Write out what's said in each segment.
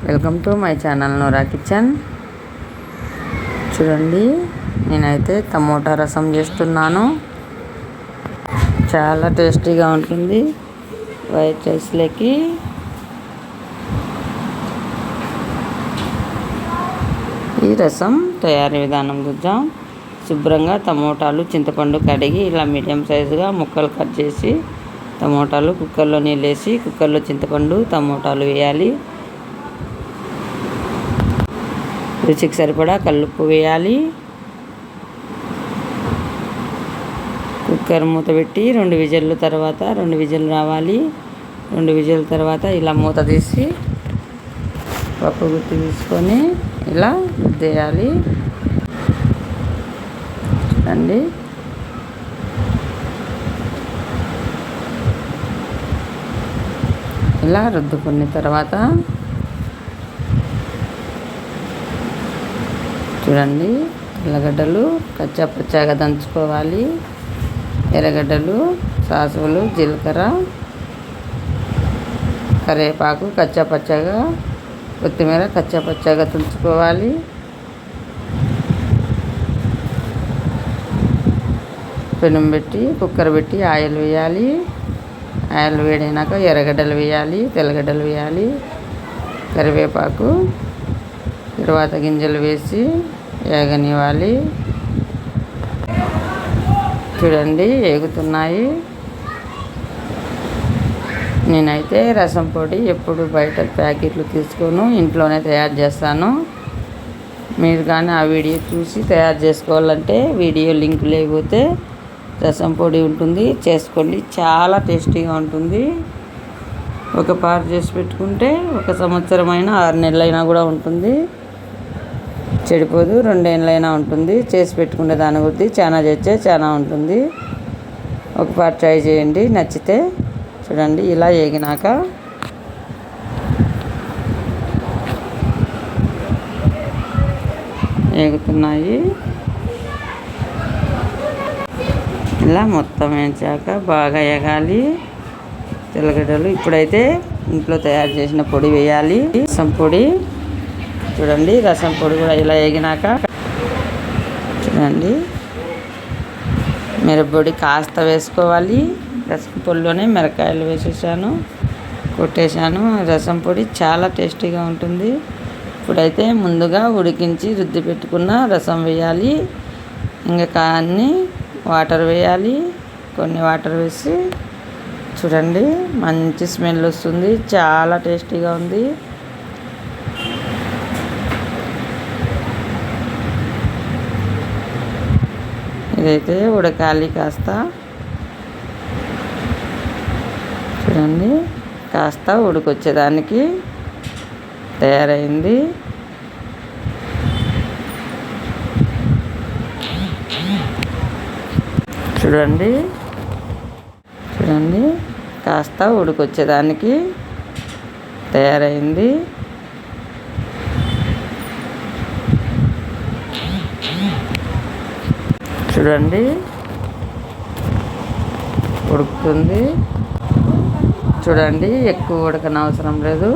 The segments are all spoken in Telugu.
Welcome to my channel Nora kitchen. చూడండి, నేనైతే టమోటా రసం చేస్తున్నాను. చాలా టేస్టీగా ఉంటుంది. వైట్ రైస్లోకి ఈ రసం తయారీ విధానం చూద్దాం. శుభ్రంగా టమోటాలు, చింతపండు కడిగి ఇలా మీడియం సైజుగా ముక్కలు కట్ చేసి టమోటాలు కుక్కర్లో నీళ్ళు వేసి కుక్కర్లో చింతపండు, టమోటాలు వేయాలి. రుచికి సరిపడా కల్లుప్పు వేయాలి. కుక్కర్ మూత పెట్టి 2 విజిల్లు తర్వాత 2 విజిల్లు రావాలి. 2 విజిల్ తర్వాత ఇలా మూత తీసి పప్పు గుత్తి తీసుకొని ఇలా రుద్దేయాలి. చూడండి, ఇలా రుద్దుకున్న తర్వాత చూడండి, ఎర్రగడ్డలు కచ్చా పచ్చాగా దంచుకోవాలి. ఎర్రగడ్డలు, సాసులు, జీలకర్ర, కరివేపాకు కచ్చా పచ్చాగా, కొత్తిమీర కచ్చా పచ్చాగా తుంచుకోవాలి. పెనం పెట్టి కుక్కర్ పెట్టి ఆయిల్ వేయాలి. ఆయిల్ వేడినాక ఎర్రగడ్డలు వేయాలి, తెల్లగడ్డలు వేయాలి, కరివేపాకు, తర్వాత గింజలు వేసి వేగనివ్వాలి. చూడండి, వేగుతున్నాయి. నేనైతే రసం పొడి ఎప్పుడు బయట ప్యాకెట్లు తీసుకోను, ఇంట్లోనే తయారు చేస్తాను. మీరు కానీ ఆ వీడియో చూసి తయారు చేసుకోవాలంటే వీడియో లింక్ లేకపోతే రసం పొడి ఉంటుంది, చేసుకోండి. చాలా టేస్టీగా ఉంటుంది. ఒక పారు చేసి పెట్టుకుంటే 1 సంవత్సరమైనా 6 నెలలైనా కూడా ఉంటుంది, చెడిపోదు. 2 ఏళ్ళైనా ఉంటుంది. చేసి పెట్టుకునే దాని కొద్దీ చాలా చేస్తే చాలా ఉంటుంది. ఒక పాటు ట్రై చేయండి, నచ్చితే. చూడండి, ఇలా వేగినాక వేగుతున్నాయి. ఇలా మొత్తం వేయించాక బాగా వేగాలి. తెల్లగడ్డలు ఇప్పుడైతే ఇంట్లో తయారు చేసిన పొడి వేయాలి, రసం పొడి. చూడండి, రసం పొడి కూడా ఇలా వేగినాక చూడండి, మిరప్పొడి కాస్త వేసుకోవాలి. రసం పొడిలోనే మిరకాయలు వేసేసాను, కొట్టేశాను. రసం పొడి చాలా టేస్టీగా ఉంటుంది. ఇప్పుడైతే ముందుగా ఉడికించి రుద్ది పెట్టుకున్న రసం వేయాలి. ఇంకా అన్ని వాటర్ వేయాలి. కొన్ని వాటర్ వేసి చూడండి, మంచి స్మెల్ వస్తుంది. చాలా టేస్టీగా ఉంది. ఇదైతే ఉడకాలి కాస్త. చూడండి, కాస్త ఉడికొచ్చేదానికి తయారైంది. చూడండి, చూడండి, కాస్త ఉడికొచ్చేదానికి తయారైంది. చూడండి, ఉడుకుతుంది. చూడండి, ఎక్కువ ఉడకనవసరం లేదు.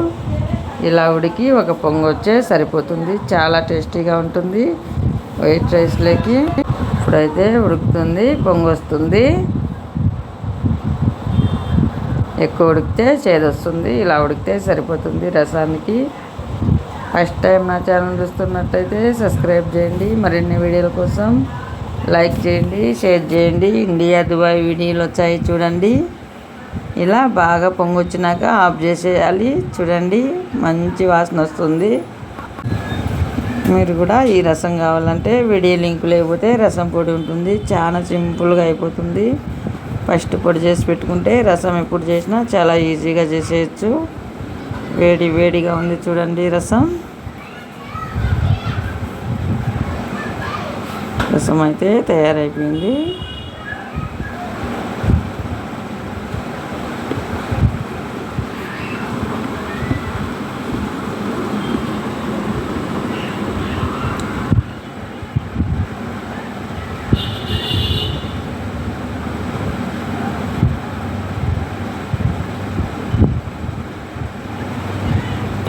ఇలా ఉడికి ఒక పొంగు వచ్చే సరిపోతుంది. చాలా టేస్టీగా ఉంటుంది వైట్ రైస్లోకి. ఇప్పుడైతే ఉడుకుతుంది, పొంగు వస్తుంది. ఎక్కువ ఉడికితే చేదొస్తుంది. ఇలా ఉడికితే సరిపోతుంది రసానికి. ఫస్ట్ టైం నా ఛానల్ చూస్తున్నట్టయితే సబ్స్క్రైబ్ చేయండి. మరిన్ని వీడియోల కోసం లైక్ చేయండి, షేర్ చేయండి. ఇండియా, దుబాయ్ వీడియోలు వచ్చాయి చూడండి. ఇలా బాగా పొంగొచ్చినాక ఆఫ్ చేసేయాలి. చూడండి, మంచి వాసన వస్తుంది. మీరు కూడా ఈ రసం కావాలంటే వీడియో లింక్ లేకపోతే రసం పొడి ఉంటుంది. చాలా సింపుల్గా అయిపోతుంది. ఫస్ట్ పొడి చేసి పెట్టుకుంటే రసం ఎప్పుడు చేసినా చాలా ఈజీగా చేసేయచ్చు. వేడి వేడిగా ఉంది చూడండి రసం. రసం అయితే తయారైపోయింది.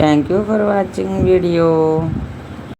Thank you for watching video.